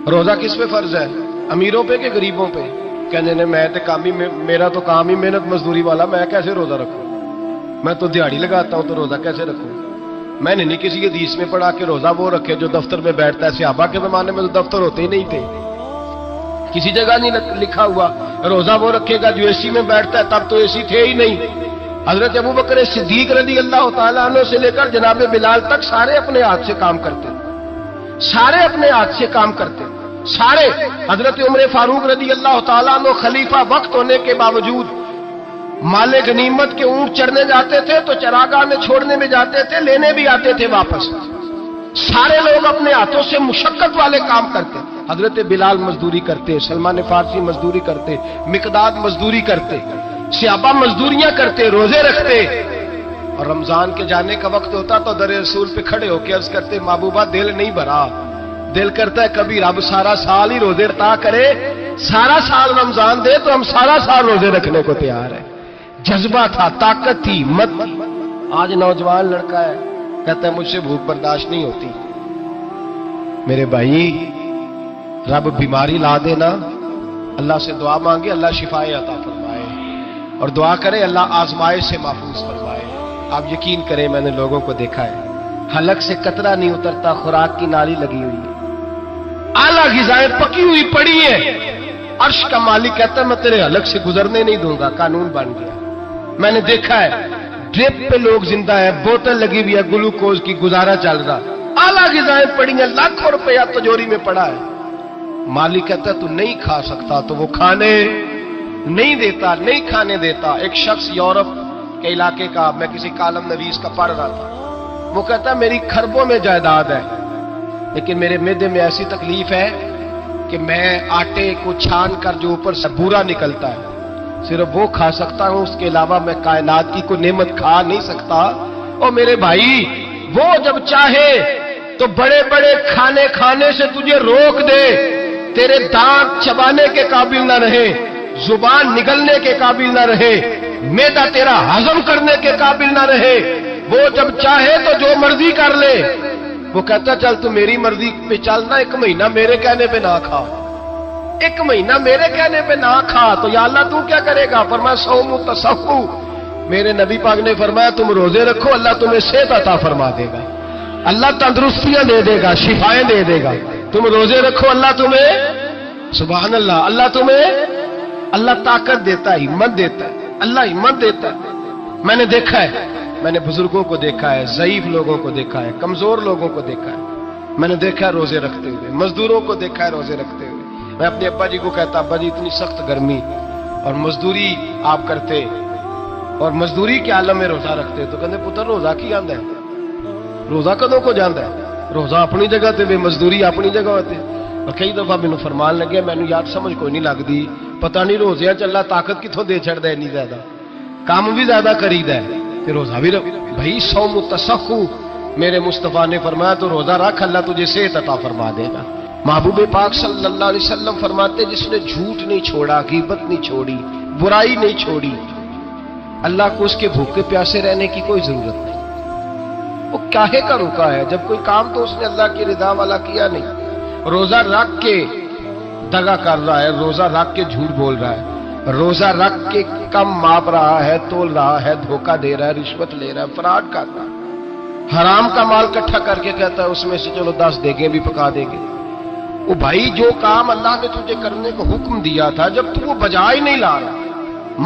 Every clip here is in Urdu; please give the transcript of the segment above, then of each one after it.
روزہ کس پہ فرض ہے؟ امیروں پہ کہ غریبوں پہ؟ کہنے نے میں تو کام ہی میرا تو کام ہی محنت مزدوری والا، میں کیسے روزہ رکھوں؟ میں تو دیہڑی لگاتا ہوں تو روزہ کیسے رکھوں؟ میں نے نہیں کسی حدیث میں پڑھا کہ روزہ وہ رکھے جو دفتر میں بیٹھتا ہے۔ صحابہ کے زمانے میں تو دفتر ہوتے ہی نہیں تھے، کسی جگہ نہیں لکھا ہوا روزہ وہ رکھے گا جو اے سی میں بیٹھتا ہے، تب تو اے سی تھے ہی نہیں۔ حضرت ابوبکر صدیق رضی اللہ تعالیٰ عنہ سے لے کر جناب بلال تک سارے اپنے ہاتھ سے کام کرتے، سارے اپنے ہاتھ سے کام کرتے، سارے۔ حضرت عمر فاروق رضی اللہ تعالیٰ عنہ خلیفہ وقت ہونے کے باوجود مال غنیمت کے اونٹ چرنے جاتے تھے تو چراگاہ میں چھوڑنے میں جاتے تھے، لینے بھی آتے تھے واپس۔ سارے لوگ اپنے ہاتھوں سے مشقت والے کام کرتے۔ حضرت بلال مزدوری کرتے، سلمان فارسی مزدوری کرتے، مقداد مزدوری کرتے، صحابہ مزدوریاں کرتے، روزے رکھتے۔ اور رمضان کے جانے کا وقت ہوتا تو در رسول پہ کھڑے ہو کے عرض کرتے محبوبہ دل نہیں بھرا، دل کرتا ہے کبھی رب سارا سال ہی روزے عطا کرے، سارا سال رمضان دے تو ہم سارا سال روزے رکھنے کو تیار ہیں۔ جذبہ تھا، طاقت تھی، ہمت تھی۔ آج نوجوان لڑکا ہے کہتا ہے مجھ سے بھوک برداشت نہیں ہوتی۔ میرے بھائی رب بیماری لا دینا، اللہ سے دعا مانگے اللہ شفائے عطا فرمائے، اور دعا کرے اللہ آزمائش سے محفوظ فرمائے۔ آپ یقین کریں میں نے لوگوں کو دیکھا ہے حلق سے قطرہ نہیں اترتا، خوراک کی نالی لگی ہوئی ہے، اعلیٰ غذائیں پکی ہوئی پڑی ہے، عرش کا مالک کہتا ہے میں تیرے حلق سے گزرنے نہیں دوں گا، قانون بن گیا۔ میں نے دیکھا ہے ڈرپ پہ لوگ زندہ ہے، بوتل لگی ہوئی ہے گلوکوز کی، گزارا چل رہا، اعلیٰ غذائیں پڑی ہیں، لاکھوں روپیہ تجوری میں پڑا ہے۔ مالک کہتا ہے تو نہیں کھا سکتا تو وہ کھانے نہیں دیتا، نہیں کھانے دیتا۔ ایک شخص یورپ کے علاقے کا، میں کسی کالم نویس کا پڑھ رہا تھا، وہ کہتا ہے میری خربوں میں جائیداد ہے لیکن میرے معدے میں ایسی تکلیف ہے کہ میں آٹے کو چھان کر جو اوپر سے بورا نکلتا ہے صرف وہ کھا سکتا ہوں، اس کے علاوہ میں کائنات کی کوئی نعمت کھا نہیں سکتا۔ اور میرے بھائی وہ جب چاہے تو بڑے بڑے کھانے کھانے سے تجھے روک دے، تیرے دانت چبانے کے قابل نہ رہے، زبان نگلنے کے قابل نہ رہے، معدہ تیرا ہضم کرنے کے قابل نہ رہے، وہ جب چاہے تو جو مرضی کر لے۔ وہ کہتا چل تو میری مرضی پہ چلنا، ایک مہینہ میرے کہنے پہ نہ کھا، ایک مہینہ میرے کہنے پہ نہ کھا، تو یا اللہ تو کیا کرے گا؟ فرمایا صوم تصحو، میرے نبی پاک نے فرمایا تم روزے رکھو اللہ تمہیں صحت عطا فرما دے گا، اللہ تندرستیاں دے دے گا، شفائیں دے دے گا۔ تم روزے رکھو اللہ تمہیں، سبحان اللہ، اللہ تمہیں، اللہ طاقت دیتا ہے، ہمت دیتا ہے، اللہ ہمت دیتا ہے۔ میں نے دیکھا ہے، میں نے بزرگوں کو دیکھا ہے، ضعیف لوگوں کو دیکھا ہے، کمزور لوگوں کو دیکھا ہے، میں نے دیکھا ہے روزے رکھتے ہوئے، مزدوروں کو دیکھا ہے روزے رکھتے ہوئے۔ میں اپنے ابا جی کو کہتا ابا جی اتنی سخت گرمی اور مزدوری آپ کرتے اور مزدوری کے عالم میں روزہ رکھتے تو کہتے پتر روزہ کی آندا ہے، روزہ کدوں کو جاندا ہے، روزہ اپنی جگہ تے مزدوری اپنی جگہ ہوتے۔ اور کئی دفعہ مینوں فرمان لگے مینوں یاد سمجھ کوئی نہیں لگتی، پتہ نہیں روزیاں چ اللہ طاقت کتوں دے چھڑدا ہے، نہیں زیادہ کام بھی زیادہ کریدا ہے تے روزہ بھی بھائی صوم تصحو، میرے مصطفیٰ نے فرمایا تو روزہ رکھ اللہ تجھے صحت عطا فرما دے گا۔ محبوب پاک صلی اللہ علیہ وسلم فرماتے جس نے جھوٹ نہیں چھوڑا، غیبت نہیں چھوڑی، برائی نہیں چھوڑی، اللہ کو اس کے بھوکے پیاسے رہنے کی کوئی ضرورت نہیں۔ وہ کاہے کا رکا ہے جب کوئی کام تو اس نے اللہ کی رضا والا کیا نہیں۔ روزہ رکھ کے دغا کر رہا ہے، روزہ رکھ کے جھوٹ بول رہا ہے، روزہ رکھ کے کم ماپ رہا ہے، تول رہا ہے، دھوکہ دے رہا ہے، رشوت لے رہا ہے، فراڈ کر رہا ہے، حرام کا مال اکٹھا کر کے کہتا ہے اس میں سے چلو 10 دیگیں بھی پکا دیں گے۔ وہ بھائی جو کام اللہ نے تجھے کرنے کو حکم دیا تھا جب تو وہ بجا ہی نہیں لا رہا،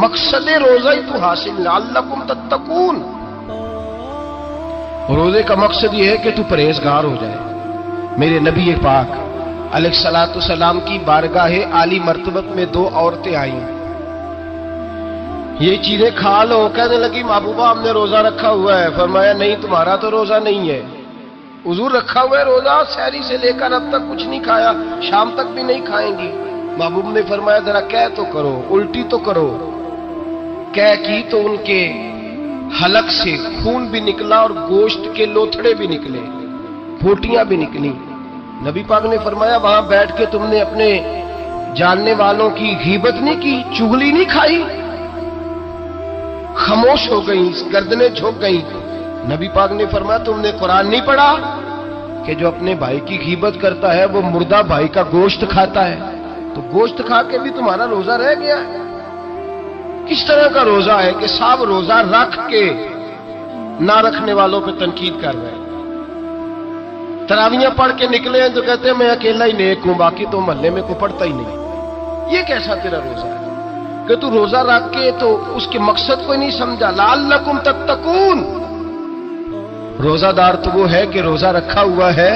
مقصد روزہ ہی تو حاصل لعلکم تتقون، روزے کا مقصد یہ ہے کہ تو پرہیزگار ہو جائے۔ میرے نبی پاک علیہ الصلوۃ والسلام کی بارگاہ عالی مرتبت میں 2 عورتیں آئیں، یہ چیزیں کھا لو، کہنے لگی محبوبہ ہم نے روزہ رکھا ہوا ہے۔ فرمایا نہیں تمہارا تو روزہ نہیں ہے، حضور رکھا ہوا ہے روزہ، سحری سے لے کر اب تک کچھ نہیں کھایا، شام تک بھی نہیں کھائیں گی۔ محبوب نے فرمایا ذرا کہہ تو کرو، الٹی تو کرو۔ کہہ کی تو ان کے حلق سے خون بھی نکلا اور گوشت کے لوتھڑے بھی نکلے، پھوٹیاں بھی نکلی۔ نبی پاک نے فرمایا وہاں بیٹھ کے تم نے اپنے جاننے والوں کی غیبت نہیں کی، چغلی نہیں کھائی؟ خاموش ہو گئی، گردنیں جھک گئی۔ نبی پاک نے فرمایا تم نے قرآن نہیں پڑھا؟ کہ جو اپنے بھائی کی غیبت کرتا ہے وہ مردہ بھائی کا گوشت کھاتا ہے، تو گوشت کھا کے بھی تمہارا روزہ رہ گیا ہے؟ کس طرح کا روزہ ہے کہ صاحب روزہ رکھ کے نہ رکھنے والوں پہ تنقید کر رہے ہیں؟ تراویاں پڑھ کے نکلے ہیں تو کہتے ہیں میں اکیلا ہی نیک ہوں، باقی تو محلے میں کوئی پڑھتا ہی نہیں۔ یہ کیسا تیرا روزہ ہے کہ تو روزہ رکھ کے تو اس کے مقصد کو نہیں سمجھا؟ لعلکم تتقون۔ روزہ دار تو وہ ہے کہ روزہ رکھا ہوا ہے،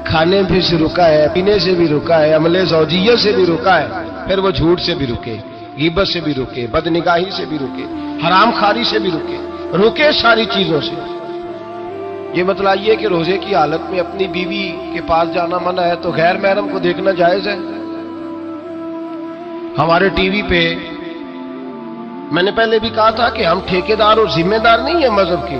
کھانے بھی سے رکا ہے، پینے سے بھی رکا ہے، عمل زوجیہ سے بھی رکا ہے، پھر وہ جھوٹ سے بھی رکے، غیبت سے بھی رکے، بدنگاہی سے بھی رکے، حرام خواری سے بھی رکے ساری چیزوں سے۔ یہ بتلائیے کہ روزے کی حالت میں اپنی بیوی کے پاس جانا منع ہے تو غیر محرم کو دیکھنا جائز ہے؟ ہمارے ٹی وی پہ میں نے پہلے بھی کہا تھا کہ ہم ٹھیکیدار اور ذمہ دار نہیں ہیں مذہب کے۔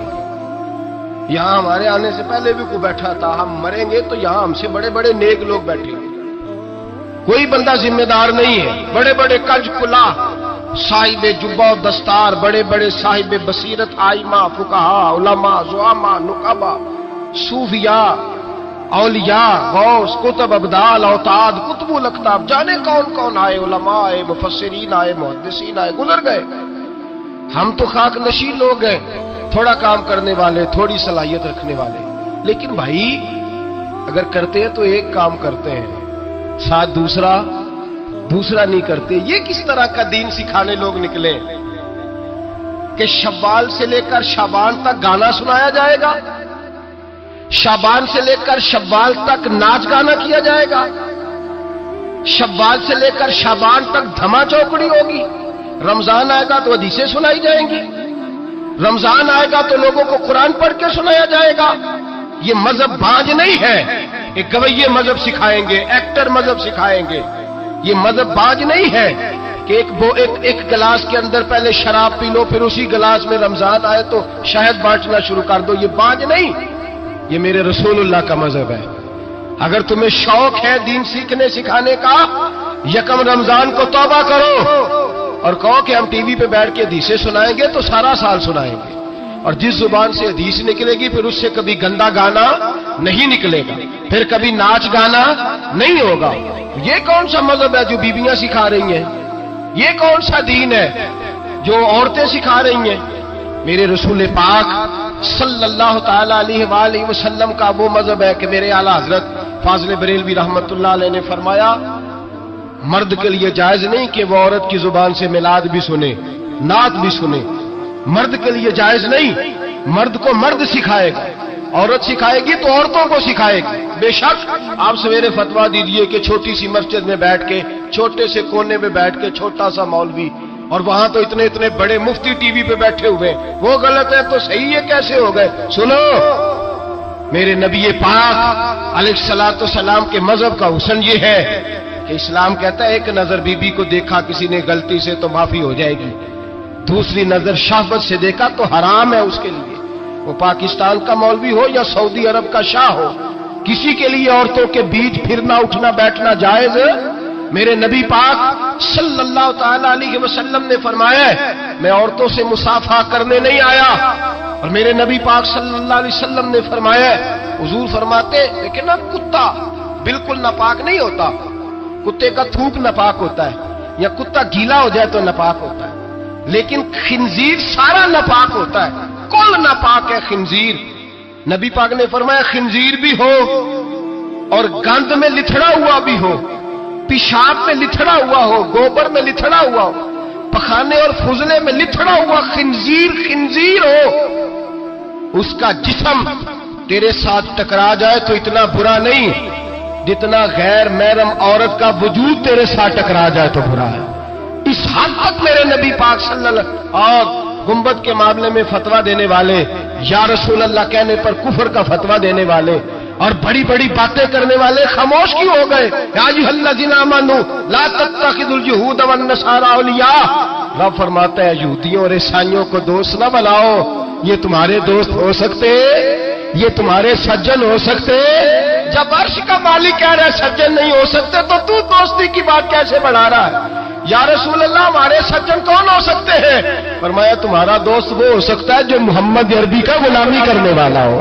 یہاں ہمارے آنے سے پہلے بھی کوئی بیٹھا تھا، ہم مریں گے تو یہاں ہم سے بڑے بڑے نیک لوگ بیٹھے ہیں، کوئی بندہ ذمہ دار نہیں ہے۔ بڑے بڑے کج کلا، صاحب جبہ و دستار، بڑے بڑے صاحب بصیرت، آئمہ، فقہا، علماء، زعماء، نقبا، صوفیاء، اولیاء، غوث، کتب، ابدال، اوتاد، کتب الاقطاب، جانے کون کون آئے، علماء آئے، مفسرین آئے، محدثین آئے، گزر گئے۔ ہم تو خاک نشین لوگ ہیں، تھوڑا کام کرنے والے، تھوڑی صلاحیت رکھنے والے۔ لیکن بھائی اگر کرتے ہیں تو ایک کام کرتے ہیں، ساتھ دوسرا نہیں کرتے۔ یہ کس طرح کا دین سکھانے لوگ نکلے کہ شوال سے لے کر شعبان تک گانا سنایا جائے گا، شعبان سے لے کر شوال تک ناچ گانا کیا جائے گا، شوال سے لے کر شعبان تک دھما چوکڑی ہوگی، رمضان آئے گا تو حدیثیں سنائی جائیں گی، رمضان آئے گا تو لوگوں کو قرآن پڑھ کے سنایا جائے گا۔ یہ مذہب باز نہیں ہے کہ گویے مذہب سکھائیں گے، ایکٹر مذہب سکھائیں گے۔ یہ مذہب باز نہیں ہے کہ ایک گلاس کے اندر پہلے شراب پی لو، پھر اسی گلاس میں رمضان آئے تو شہد بانٹنا شروع کر دو۔ یہ باز نہیں، یہ میرے رسول اللہ کا مذہب ہے۔ اگر تمہیں شوق ہے دین سیکھنے سکھانے کا، یکم رمضان کو توبہ کرو اور کہو کہ ہم ٹی وی پہ بیٹھ کے حدیثیں سنائیں گے تو سارا سال سنائیں گے، اور جس زبان سے حدیث نکلے گی پھر اس سے کبھی گندا گانا نہیں نکلے گا، پھر کبھی ناچ گانا نہیں ہوگا۔ یہ کون سا مذہب ہے جو بیویاں سکھا رہی ہیں؟ یہ کون سا دین ہے جو عورتیں سکھا رہی ہیں؟ میرے رسول پاک صلی اللہ تعالی علیہ وآلہ وسلم کا وہ مذہب ہے کہ میرے اعلیٰ حضرت فاضل بریلوی رحمت اللہ علیہ نے فرمایا، مرد کے لیے جائز نہیں کہ وہ عورت کی زبان سے میلاد بھی سنے، نعت بھی سنے۔ مرد کے لیے جائز نہیں، مرد کو مرد سکھائے گا، عورت سکھائے گی تو عورتوں کو سکھائے گی۔ بے شک آپ سویرے فتویٰ دیجئے کہ چھوٹی سی مسجد میں بیٹھ کے، چھوٹے سے کونے میں بیٹھ کے چھوٹا سا مولوی، اور وہاں تو اتنے بڑے مفتی ٹی وی پہ بیٹھے ہوئے، وہ غلط ہے تو صحیح ہے کیسے ہو گئے؟ سنو، میرے نبی پاک علیہ الصلوۃ والسلام کے مذہب کا حسن یہ ہے کہ اسلام کہتا ہے ایک نظر بی بی کو دیکھا کسی نے غلطی سے تو معافی ہو جائے گی، دوسری نظر شہوت سے دیکھا تو حرام ہے اس کے لیے، وہ پاکستان کا مولوی ہو یا سعودی عرب کا شاہ ہو، کسی کے لیے عورتوں کے بیچ پھرنا اٹھنا بیٹھنا جائز ہے؟ میرے نبی پاک صلی اللہ تعالی علیہ وسلم نے فرمایا ہے میں عورتوں سے مصافحہ کرنے نہیں آیا، اور میرے نبی پاک صلی اللہ علیہ وسلم نے فرمایا ہے، حضور فرماتے لیکن نا کتا بالکل ناپاک نہیں ہوتا، کتے کا تھوک ناپاک ہوتا ہے یا کتا گیلا ہو جائے تو ناپاک ہوتا ہے، لیکن خنزیر سارا ناپاک ہوتا ہے، کل ناپاک ہے خنزیر۔ نبی پاک نے فرمایا خنزیر بھی ہو اور گند میں لتھڑا ہوا بھی ہو، پیشاب میں لتھڑا ہوا ہو، گوبر میں لتھڑا ہوا ہو، پخانے اور فضلے میں لتھڑا ہوا خنزیر ہو، اس کا جسم تیرے ساتھ ٹکرا جائے تو اتنا برا نہیں جتنا غیر محرم عورت کا وجود تیرے ساتھ ٹکرا جائے تو برا ہے۔ اس حد تک میرے نبی پاک صلی اللہ علیہ وسلم اور گنبد کے معاملے میں فتویٰ دینے والے، یا رسول اللہ کہنے پر کفر کا فتویٰ دینے والے اور بڑی بڑی باتیں کرنے والے خاموش کیوں ہو گئے؟ یا ایھا الذین آمنوا لا تتخذوا اليہود والنصارى اولیاء، رب فرماتا ہے یہودیوں اور عیسائیوں کو دوست نہ بناؤ، یہ تمہارے دوست ہو سکتے، یہ تمہارے سجن ہو سکتے؟ جب عرش کا مالک کہہ رہا ہے سجن نہیں ہو سکتے تو دوستی کی بات کیسے بڑھا رہا ہے؟ یا رسول اللہ ہمارے سجن کون ہو سکتے ہیں؟ فرمایا تمہارا دوست وہ ہو سکتا ہے جو محمد عربی کا غلامی کرنے والا ہو،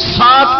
7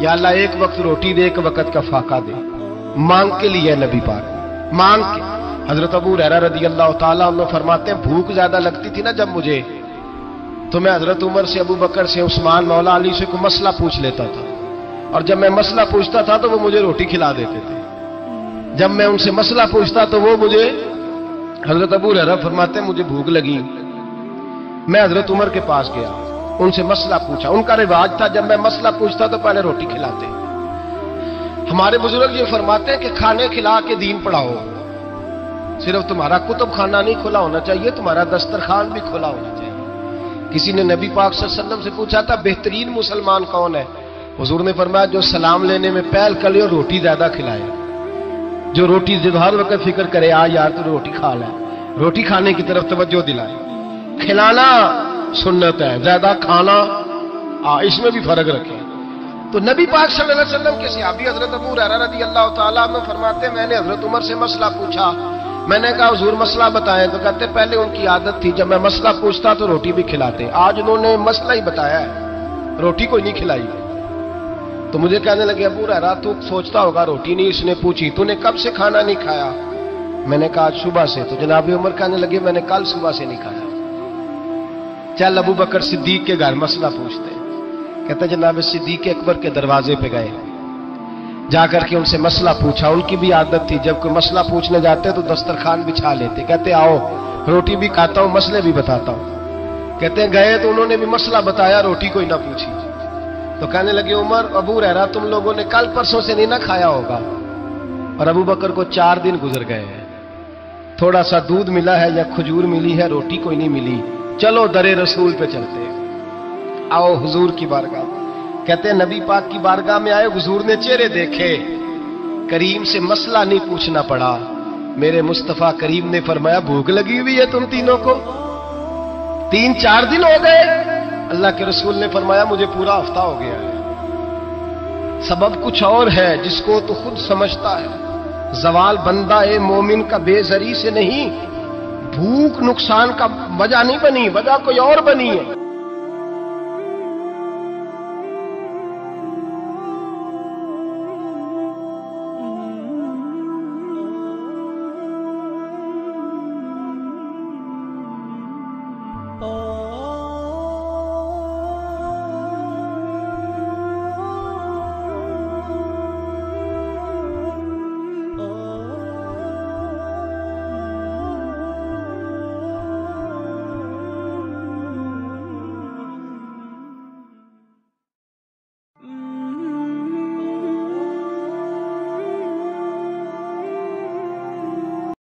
یا اللہ ایک وقت روٹی دے، ایک وقت کا فاقہ دے. مانگ کے لیے نبی پاک، مانگ کے. حضرت ابو ہریرہ رضی اللہ تعالیٰ عنہ فرماتے ہیں بھوک زیادہ لگتی تھی نا جب مجھے، تو میں حضرت عمر سے، ابو بکر سے، عثمان، مولا علی سے کوئی مسئلہ پوچھ لیتا تھا، اور جب میں مسئلہ پوچھتا تھا تو وہ مجھے روٹی کھلا دیتے تھے. جب میں ان سے مسئلہ پوچھتا تو وہ مجھے، حضرت ابو ہریرہ فرماتے ہیں مجھے بھوک لگی، میں حضرت عمر کے پاس گیا، ان سے مسئلہ پوچھا. ان کا رواج تھا جب میں مسئلہ پوچھتا تو پہلے روٹی کھلاتے. ہمارے بزرگ یہ فرماتے ہیں کہ کھانے کھلا کے دین پڑھاؤ. صرف تمہارا کتب خانہ نہیں کھلا ہونا چاہیے، تمہارا دسترخوان بھی کھلا ہونا چاہیے. کسی نے نبی پاک صلی اللہ علیہ وسلم سے پوچھا تھا بہترین مسلمان کون ہے؟ حضور نے فرمایا جو سلام لینے میں پہل کرے اور روٹی زیادہ کھلائے، جو روٹی ہر وقت فکر کرے آ یار تو روٹی کھا لے، روٹی کھانے کی طرف توجہ دلائے. کھلانا سنت ہے، زیادہ کھانا اس میں بھی فرق رکھے. تو نبی پاک صلی اللہ علیہ وسلم کے صحابی حضرت ابو ہریرہ رضی اللہ تعالیٰ عنہ فرماتے ہیں میں نے حضرت عمر سے مسئلہ پوچھا. میں نے کہا حضور مسئلہ بتائیں، تو کہتے پہلے ان کی عادت تھی جب میں مسئلہ پوچھتا تو روٹی بھی کھلاتے. آج انہوں نے مسئلہ ہی بتایا ہے، روٹی کوئی نہیں کھلائی. تو مجھے کہنے لگے ابو ہریرہ تو سوچتا ہوگا روٹی نہیں اس نے پوچھی، تو نے کب سے کھانا نہیں کھایا؟ میں نے کہا آج صبح سے. تو جناب عمر کہنے لگے میں نے کل صبح سے نہیں کھایا. چل ابو بکر صدیق کے گھر مسئلہ پوچھتے. کہتے جناب صدیق اکبر کے دروازے پہ گئے، جا کر کے ان سے مسئلہ پوچھا. ان کی بھی عادت تھی جب کوئی مسئلہ پوچھنے جاتے تو دسترخوان بچھا لیتے. کہتے آؤ روٹی بھی کھاتا ہوں مسئلے بھی بتاتا ہوں. کہتے گئے تو انہوں نے بھی مسئلہ بتایا، روٹی کوئی نہ پوچھی. تو کہنے لگے عمر ابو ہریرہ تم لوگوں نے کل پرسوں سے نہیں نہ کھایا ہوگا. اور ابو بکر کو 4 دن گزر گئے ہیں، تھوڑا سا دودھ ملا ہے یا کھجور ملی ہے، روٹی کوئی نہیں ملی. چلو در رسول پہ چلتے، آؤ حضور کی بارگاہ. کہتے ہیں نبی پاک کی بارگاہ میں آئے، حضور نے چہرے دیکھے، کریم سے مسئلہ نہیں پوچھنا پڑا. میرے مصطفیٰ کریم نے فرمایا بھوک لگی ہوئی ہے تم تینوں کو؟ 3-4 دن ہو گئے. اللہ کے رسول نے فرمایا مجھے پورا ہفتہ ہو گیا ہے. سبب کچھ اور ہے جس کو تو خود سمجھتا ہے. زوال بندہ مومن کا بے زری سے نہیں، بھوک نقصان کا وجہ نہیں بنی، وجہ کوئی اور بنی ہے.